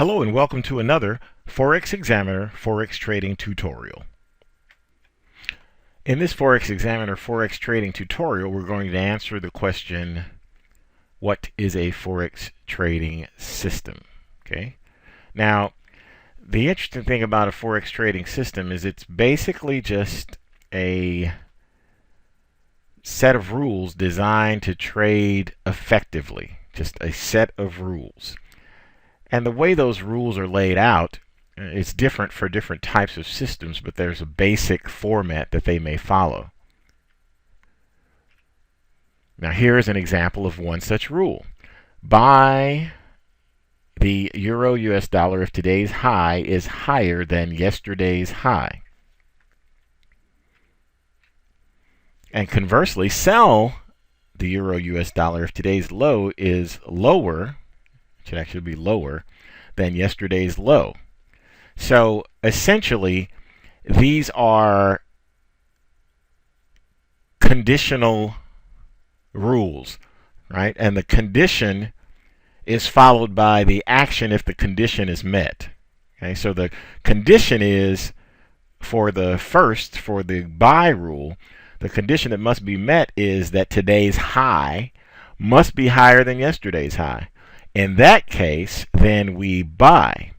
Hello and welcome to another Forex Examiner Forex Trading tutorial. In this Forex Examiner Forex Trading tutorial, we're going to answer the question, what is a Forex trading system? Okay. Now, the interesting thing about a Forex trading system is it's basically just a set of rules designed to trade effectively, just a set of rules. And the way those rules are laid out is different for different types of systems, but there's a basic format that they may follow. Now here is an example of one such rule. Buy the euro US dollar if today's high is higher than yesterday's high. And conversely, sell the euro US dollar if today's low is lower, it should actually be lower than yesterday's low. So essentially, these are conditional rules, right? And the condition is followed by the action if the condition is met. Okay, so the condition is for the buy rule, the condition that must be met is that today's high must be higher than yesterday's high. In that case, then we buy.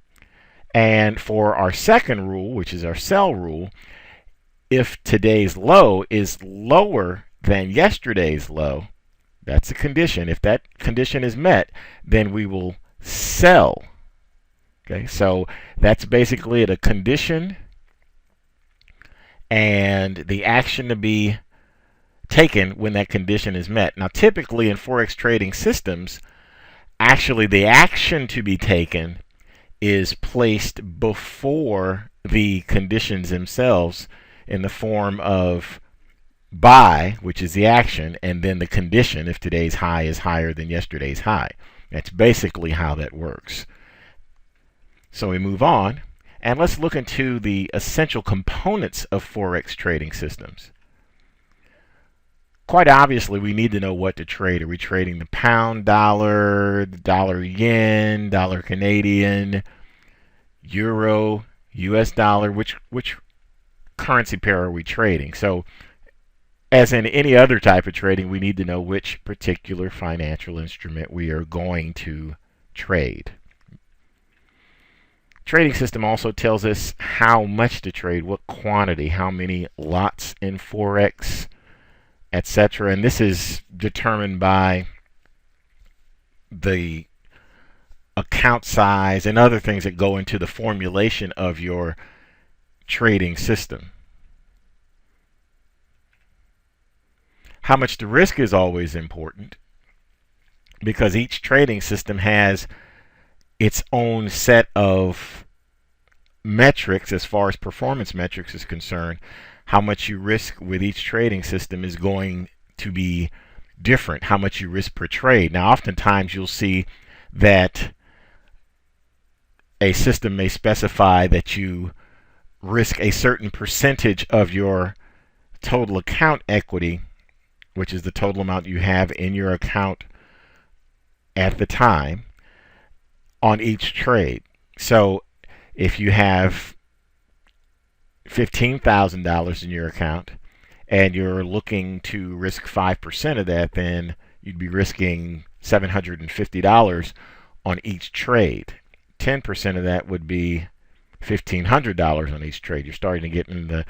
And for our second rule, which is our sell rule, if today's low is lower than yesterday's low, that's a condition. If that condition is met, then we will sell. Okay, so that's basically it, a condition and the action to be taken when that condition is met. Now, typically in Forex trading systems, actually the action to be taken is placed before the conditions themselves in the form of buy, which is the action, and then the condition if today's high is higher than yesterday's high. That's basically how that works. So we move on, and let's look into the essential components of Forex trading systems. Quite obviously, we need to know what to trade. Are we trading the pound dollar, the dollar yen, dollar Canadian, euro, US dollar? Which currency pair are we trading? So, as in any other type of trading, we need to know which particular financial instrument we are going to trade. Trading system also tells us how much to trade, what quantity, how many lots in Forex, etc. And this is determined by the account size and other things that go into the formulation of your trading system. How much to risk is always important because each trading system has its own set of metrics as far as performance metrics is concerned. How much you risk with each trading system is going to be different. How much you risk per trade. Now, oftentimes you'll see that a system may specify that you risk a certain percentage of your total account equity, which is the total amount you have in your account at the time, on each trade. So if you have $15,000 in your account and you're looking to risk 5% of that, then you'd be risking $750 on each trade. 10% of that would be $1,500 on each trade. You're starting to get in the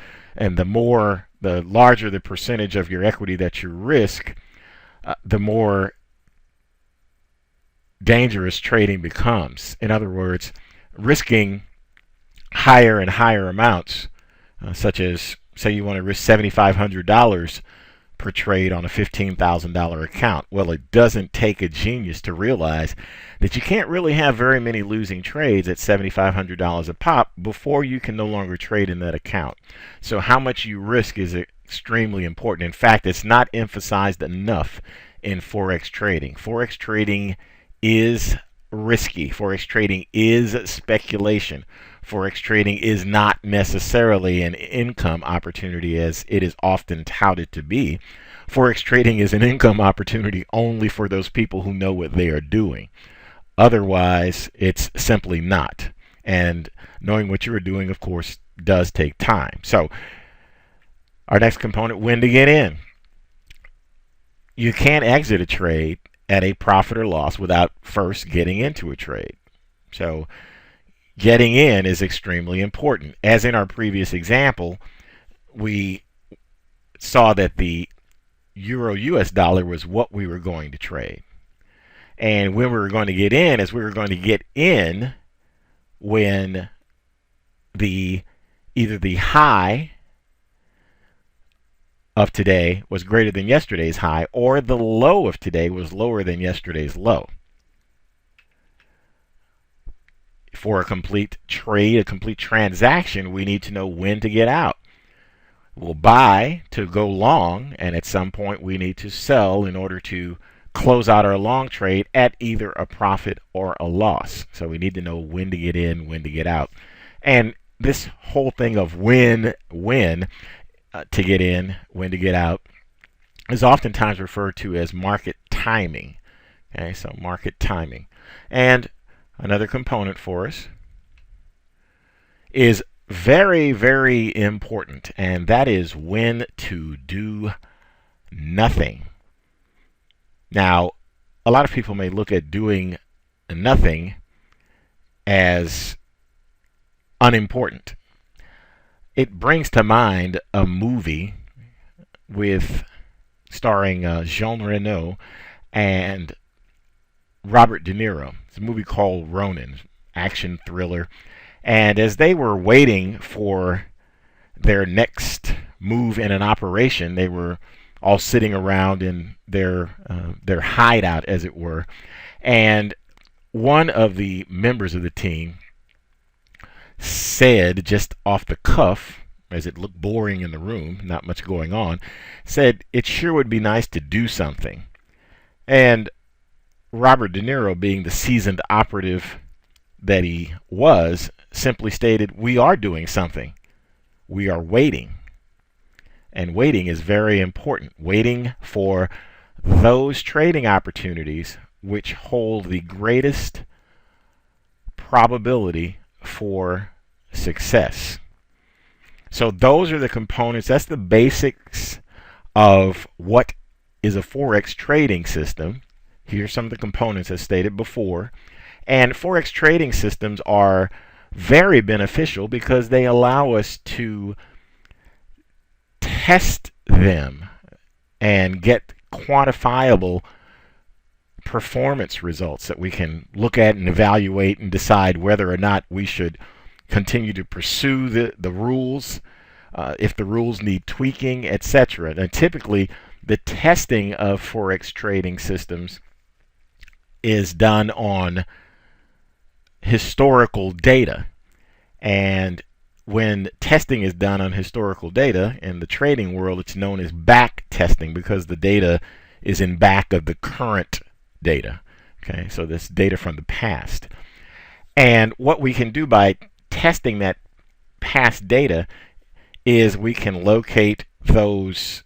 larger the percentage of your equity that you risk, the more dangerous trading becomes. In other words, risking higher and higher amounts, such as, say you want to risk $7,500 per trade on a $15,000 account. Well, it doesn't take a genius to realize that you can't really have very many losing trades at $7,500 a pop before you can no longer trade in that account. So how much you risk is extremely important. In fact, it's not emphasized enough in Forex trading. Forex trading is risky. Forex trading is speculation. Forex trading is not necessarily an income opportunity as it is often touted to be. Forex trading is an income opportunity only for those people who know what they are doing. Otherwise, it's simply not. And knowing what you are doing, of course, does take time. So, our next component, when to get in. You can't exit a trade at a profit or loss without first getting into a trade. So, getting in is extremely important. As in our previous example, we saw that the euro US dollar was what we were going to trade. And when we were going to get in is we were going to get in when either the high of today was greater than yesterday's high, or the low of today was lower than yesterday's low. For a complete trade, a complete transaction, we need to know when to get out. We'll buy to go long, and at some point we need to sell in order to close out our long trade at either a profit or a loss. So we need to know when to get in, when to get out. And this whole thing of when to get in, when to get out, is oftentimes referred to as market timing. Okay, so market timing. And another component for us is very, very important, and that is when to do nothing. Now, a lot of people may look at doing nothing as unimportant. It brings to mind a movie with starring Jean Reno and Robert De Niro. It's a movie called Ronin, action thriller. And as they were waiting for their next move in an operation, they were all sitting around in their hideout, as it were. And one of the members of the team said, just off the cuff, as it looked boring in the room, not much going on, said, "It sure would be nice to do something." And Robert De Niro, being the seasoned operative that he was, simply stated, "We are doing something. We are waiting." And waiting is very important. Waiting for those trading opportunities which hold the greatest probability for success. So those are the components. That's the basics of what is a Forex trading system. Here's some of the components as stated before. And Forex trading systems are very beneficial because they allow us to test them and get quantifiable performance results that we can look at and evaluate and decide whether or not we should continue to pursue the rules, if the rules need tweaking, etc. And typically, the testing of Forex trading systems is done on historical data. And when testing is done on historical data in the trading world, it's known as back testing because the data is in back of the current data. Okay, so this data from the past. And what we can do by testing that past data is we can locate those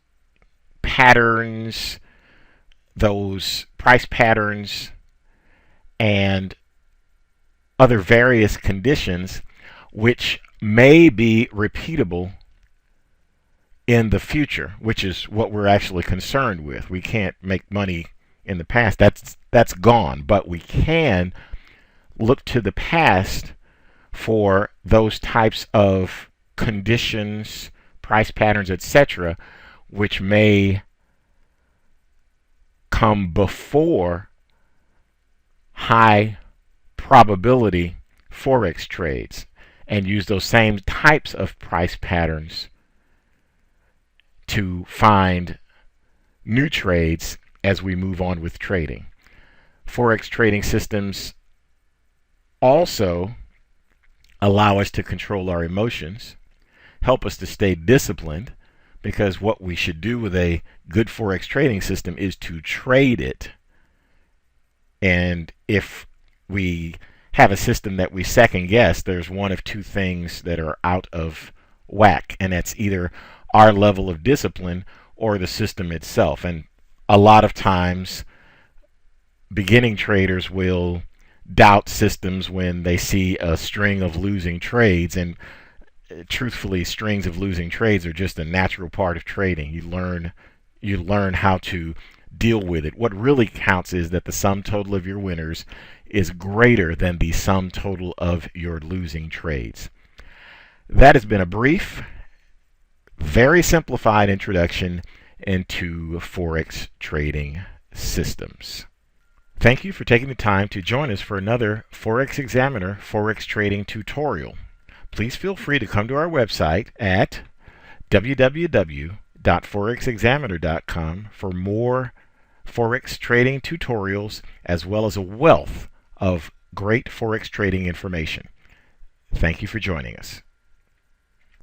patterns, those price patterns, and other various conditions which may be repeatable in the future, which is what we're actually concerned with. We can't make money in the past. That's gone, but we can look to the past for those types of conditions, price patterns, etc., which may come before high probability Forex trades, and use those same types of price patterns to find new trades as we move on with trading. Forex trading systems also allow us to control our emotions, help us to stay disciplined, because what we should do with a good Forex trading system is to trade it. And if we have a system that we second guess, there's one of two things that are out of whack, and that's either our level of discipline or the system itself. And a lot of times beginning traders will doubt systems when they see a string of losing trades. And truthfully, strings of losing trades are just a natural part of trading. You learn how to deal with it. What really counts is that the sum total of your winners is greater than the sum total of your losing trades. That has been a brief, very simplified introduction into Forex trading systems. Thank you for taking the time to join us for another Forex Examiner Forex trading tutorial. Please feel free to come to our website at www.forexexaminer.com for more Forex trading tutorials, as well as a wealth of great Forex trading information. Thank you for joining us.